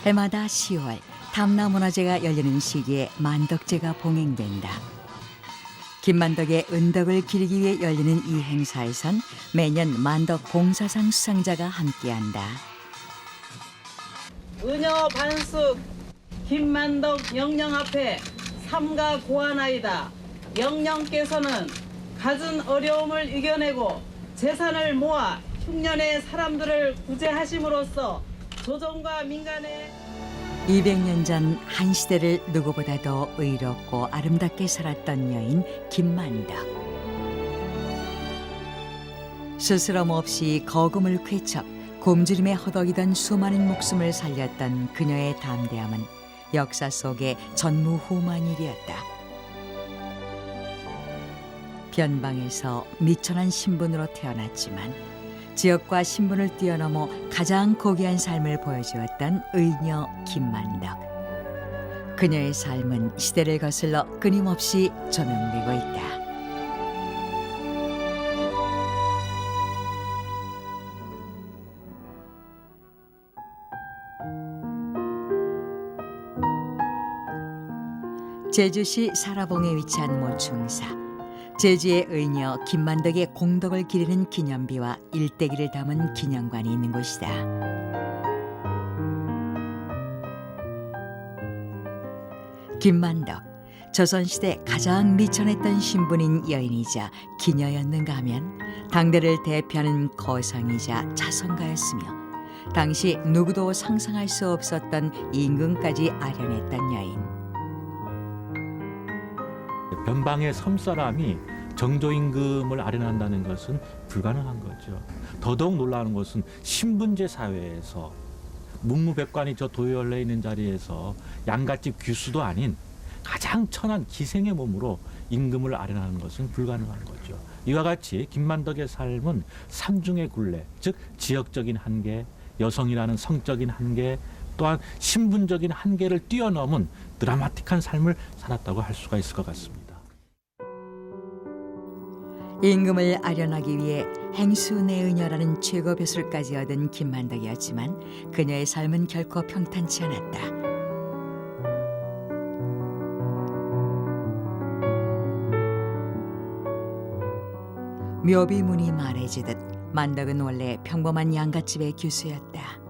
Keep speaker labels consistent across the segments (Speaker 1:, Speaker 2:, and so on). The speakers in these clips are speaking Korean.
Speaker 1: 해마다 10월 탐나문화제가 열리는 시기에 만덕제가 봉행된다. 김만덕의 은덕을 기리기 위해 열리는 이 행사에선 매년 만덕 봉사상 수상자가 함께한다.
Speaker 2: 은여 반숙 김만덕 영령 앞에 삼가 고하나이다. 영령께서는 갖은 어려움을 이겨내고 재산을 모아 흉년의 사람들을 구제하심으로써 조정과 민간의
Speaker 1: 200년 전 한 시대를 누구보다도 의롭고 아름답게 살았던 여인 김만덕. 스스럼 없이 거금을 쾌척 굶주림에 허덕이던 수많은 목숨을 살렸던 그녀의 담대함은 역사 속에 전무후무한 일이었다. 변방에서 미천한 신분으로 태어났지만 지역과 신분을 뛰어넘어 가장 고귀한 삶을 보여주었던 의녀 김만덕. 그녀의 삶은 시대를 거슬러 끊임없이 조명되고 있다. 제주시 사라봉에 위치한 모충사. 제주의 의녀 김만덕의 공덕을 기리는 기념비와 일대기를 담은 기념관이 있는 곳이다. 김만덕, 조선시대 가장 미천했던 신분인 여인이자 기녀였는가 하면 당대를 대표하는 거상이자 자성가였으며 당시 누구도 상상할 수 없었던 임금까지 아련했던 여인.
Speaker 3: 변방의 섬사람이 정조임금을 아련한다는 것은 불가능한 거죠. 더더욱 놀라운 것은 신분제 사회에서 문무백관이 저 도열에 있는 자리에서 양갓집 귀수도 아닌 가장 천한 기생의 몸으로 임금을 아련하는 것은 불가능한 거죠. 이와 같이 김만덕의 삶은 삼중의 굴레, 즉 지역적인 한계, 여성이라는 성적인 한계, 또한 신분적인 한계를 뛰어넘은 드라마틱한 삶을 살았다고 할 수가 있을 것 같습니다.
Speaker 1: 임금을 아련하기 위해 행수내의녀라는 최고 벼슬까지 얻은 김만덕이었지만 그녀의 삶은 결코 평탄치 않았다. 묘비문이 말해주듯 만덕은 원래 평범한 양갓집의 교수였다.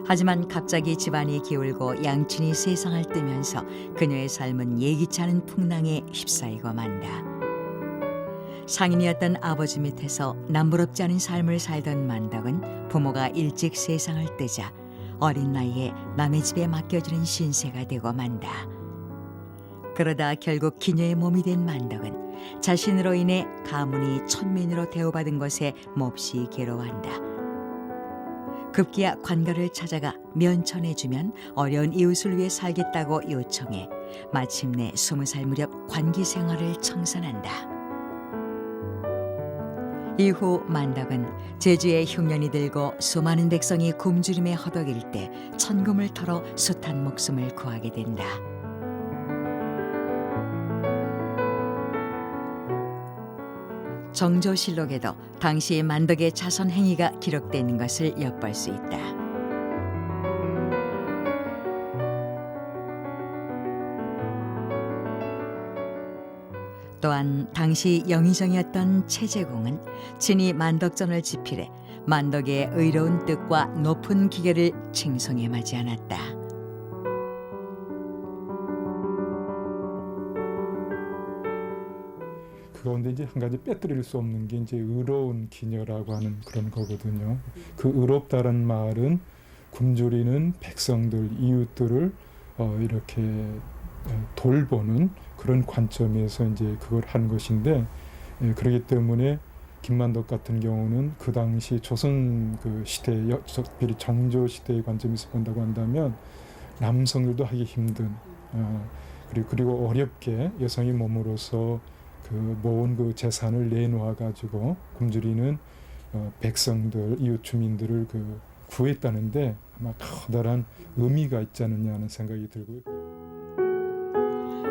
Speaker 1: 하지만 갑자기 집안이 기울고 양친이 세상을 뜨면서 그녀의 삶은 예기치 않은 풍랑에 휩싸이고 만다. 상인이었던 아버지 밑에서 남부럽지 않은 삶을 살던 만덕은 부모가 일찍 세상을 뜨자 어린 나이에 남의 집에 맡겨지는 신세가 되고 만다. 그러다 결국 기녀의 몸이 된 만덕은 자신으로 인해 가문이 천민으로 대우받은 것에 몹시 괴로워한다. 급기야 관가를 찾아가 면천해주면 어려운 이웃을 위해 살겠다고 요청해 마침내 20살 무렵 관기 생활을 청산한다. 이후 만덕은 제주에 흉년이 들고 수많은 백성이 굶주림에 허덕일 때 천금을 털어 숱한 목숨을 구하게 된다. 정조실록에도 당시 만덕의 자선 행위가 기록되어 있는 것을 엿볼 수 있다. 또한 당시 영의정이었던 최재공은 친히 만덕전을 집필해 만덕의 의로운 뜻과 높은 기계를 칭송해 마지 않았다.
Speaker 4: 그 가운데 이제 한 가지 빼뜨릴 수 없는 게 이제 의로운 기녀라고 하는 그런 거거든요. 그 의롭다는 말은 굶주리는 백성들, 이웃들을 이렇게 돌보는 그런 관점에서 이제 그걸 한 것인데, 그렇기 때문에 김만덕 같은 경우는 그 당시 조선 그 시대, 특별히 정조 시대의 관점에서 본다고 한다면 남성들도 하기 힘든, 그리고 어렵게 여성이 몸으로서 그 모은 그 재산을 내놓아 가지고 굶주리는 백성들, 이웃 주민들을 그 구했다는데 아마 커다란 의미가 있지 않느냐 하는 생각이 들고요.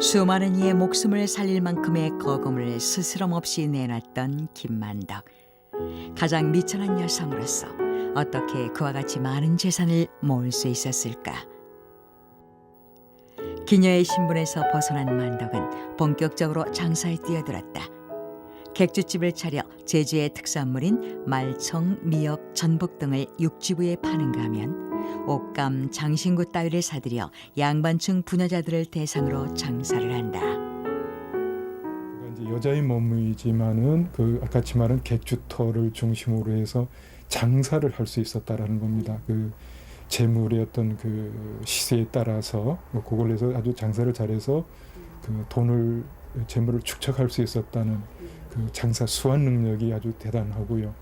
Speaker 1: 수많은 이의 목숨을 살릴 만큼의 거금을 스스럼 없이 내놨던 김만덕. 가장 미천한 여성으로서 어떻게 그와 같이 많은 재산을 모을 수 있었을까? 기녀의 신분에서 벗어난 만덕은 본격적으로 장사에 뛰어들었다. 객주집을 차려 제주의 특산물인 말청, 미역, 전복 등을 육지부에 파는가 하면 옷감, 장신구 따위를 사들여 양반층 부녀자들을 대상으로 장사를 한다.
Speaker 4: 이제 여자의 몸이지만은 그 같이 말한 객주터를 중심으로 해서 장사를 할 수 있었다라는 겁니다. 그 재물의 어떤 그 시세에 따라서 그걸 해서 아주 장사를 잘해서 그 돈을 재물을 축적할 수 있었다는 그 장사 수완 능력이 아주 대단하고요.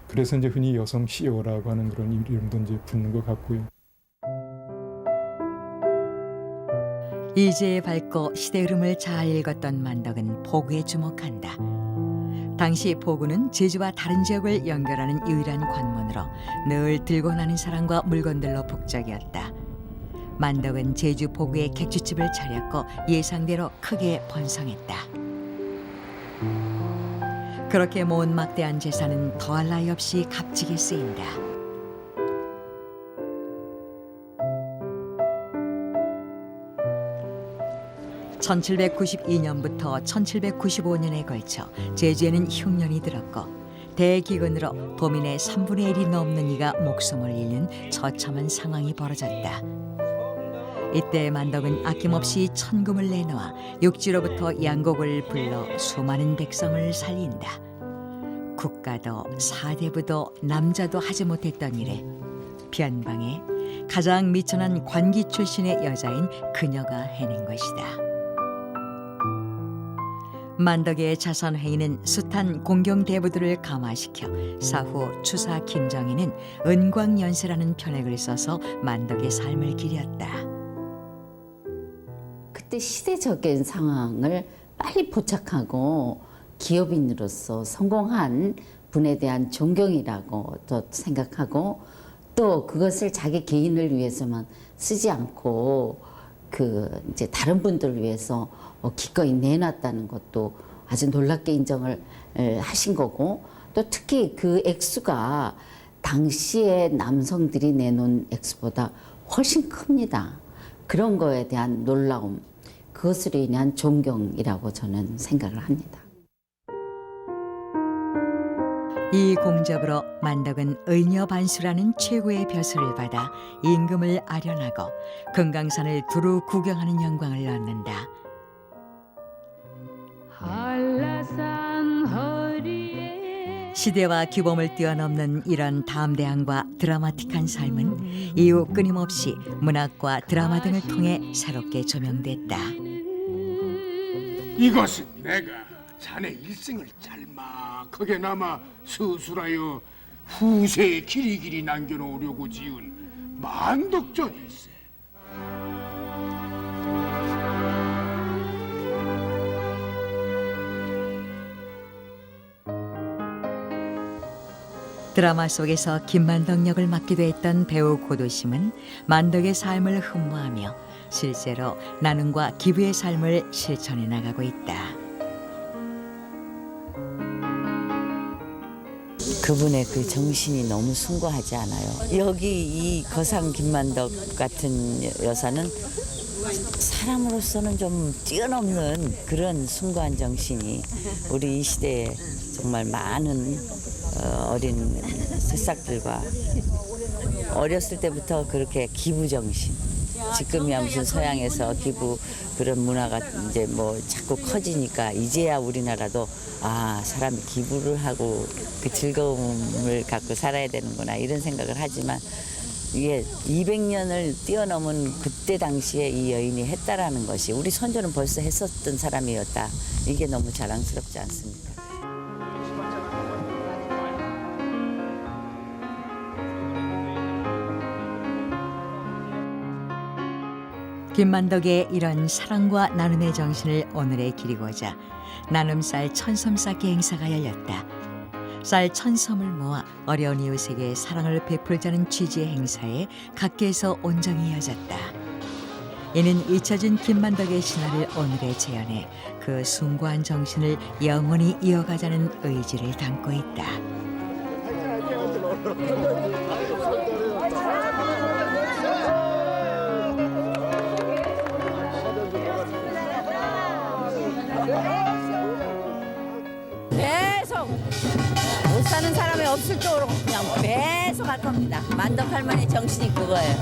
Speaker 4: 그래서 이제 흔히 여성 CEO라고 하는 그런 이름도 이제 붙는 것 같고요.
Speaker 1: 이제에 밝고 시대 흐름을 잘 읽었던 만덕은 포구에 주목한다. 당시 포구는 제주와 다른 지역을 연결하는 유일한 관문으로 늘 들고 나는 사람과 물건들로 북적이었다. 만덕은 제주 포구에 객주집을 차렸고 예상대로 크게 번성했다. 그렇게 모은 막대한 재산은 더할 나위 없이 값지게 쓰인다. (1792년부터) (1795년에) 걸쳐 제주에는 흉년이 들었고 대기근으로 도민의 3분의 1이 넘는 이가 목숨을 잃는 처참한 상황이 벌어졌다. 이때 만덕은 아낌없이 천금을 내놓아 육지로부터 양곡을 불러 수많은 백성을 살린다. 국가도 사대부도 남자도 하지 못했던 일에 변방에 가장 미천한 관기 출신의 여자인 그녀가 해낸 것이다. 만덕의 자선회의는 숱한 공경대부들을 감화시켜 사후 추사 김정희는 은광연세라는 편액을 써서 만덕의 삶을 기렸다.
Speaker 5: 그때 시대적인 상황을 빨리 포착하고 기업인으로서 성공한 분에 대한 존경이라고 또 생각하고 또 그것을 자기 개인을 위해서만 쓰지 않고 그 이제 다른 분들을 위해서 기꺼이 내놨다는 것도 아주 놀랍게 인정을 하신 거고 또 특히 그 액수가 당시에 남성들이 내놓은 액수보다 훨씬 큽니다. 그런 거에 대한 놀라움, 그것으로 인한 존경이라고 저는 생각을 합니다.
Speaker 1: 이 공적으로 만덕은 의녀반수라는 최고의 벼슬을 받아 임금을 아련하고 금강산을 두루 구경하는 영광을 얻는다. 시대와 규범을 뛰어넘는 이런 담대함과 드라마틱한 삶은 이후 끊임없이 문학과 드라마 등을 통해 새롭게 조명됐다.
Speaker 6: 이것은 내가 자네 일생을 짤막하게나마 서술하여 후세에 길이길이 남겨놓으려고 지은 만덕전일세.
Speaker 1: 드라마 속에서 김만덕 역을 맡기도 했던 배우 고도심은 만덕의 삶을 흠모하며 실제로 나눔과 기부의 삶을 실천해 나가고 있다.
Speaker 7: 그분의 그 정신이 너무 숭고하지 않아요. 여기 이 거상 김만덕 같은 여사는 사람으로서는 좀 뛰어넘는 그런 숭고한 정신이 우리 이 시대에 정말 많은 어린 새싹들과 어렸을 때부터 그렇게 기부 정신, 지금이야 무슨 서양에서 기부 그런 문화가 이제 뭐 자꾸 커지니까 이제야 우리나라도 아 사람이 기부를 하고 그 즐거움을 갖고 살아야 되는구나 이런 생각을 하지만 이게 200년을 뛰어넘은 그때 당시에 이 여인이 했다라는 것이 우리 선조는 벌써 했었던 사람이었다. 이게 너무 자랑스럽지 않습니까?
Speaker 1: 김만덕의 이런 사랑과 나눔의 정신을 오늘에 기리고자 나눔쌀 천섬 쌓기 행사가 열렸다. 쌀 1000섬을 모아 어려운 이웃에게 사랑을 베풀자는 취지의 행사에 각계에서 온정이 이어졌다. 이는 잊혀진 김만덕의 신화를 오늘에 재현해 그 숭고한 정신을 영원히 이어가자는 의지를 담고 있다.
Speaker 8: 계속 못 사는 사람이 없을 정도로 그냥 계속 할 겁니다. 만덕 할머니 정신이 그거예요.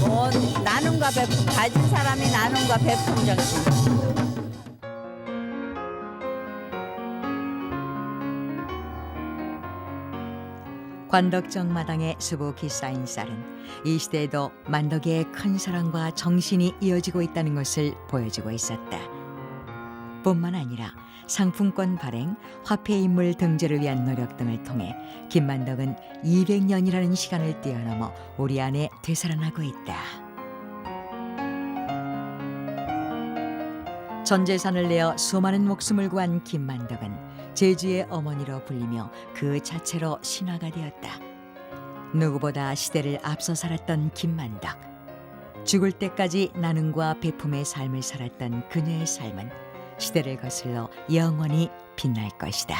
Speaker 8: 뭐 나눔과 베품, 가진 사람이 나눔과 베품 정신.
Speaker 1: 관덕정 마당의 수북히 쌓인 쌀은 이 시대에도 만덕의 큰 사랑과 정신이 이어지고 있다는 것을 보여주고 있었다. 뿐만 아니라 상품권 발행, 화폐 인물 등재를 위한 노력 등을 통해 김만덕은 200년이라는 시간을 뛰어넘어 우리 안에 되살아나고 있다. 전 재산을 내어 수많은 목숨을 구한 김만덕은 제주의 어머니로 불리며 그 자체로 신화가 되었다. 누구보다 시대를 앞서 살았던 김만덕. 죽을 때까지 나눔과 베품의 삶을 살았던 그녀의 삶은 시대를 거슬러 영원히 빛날 것이다.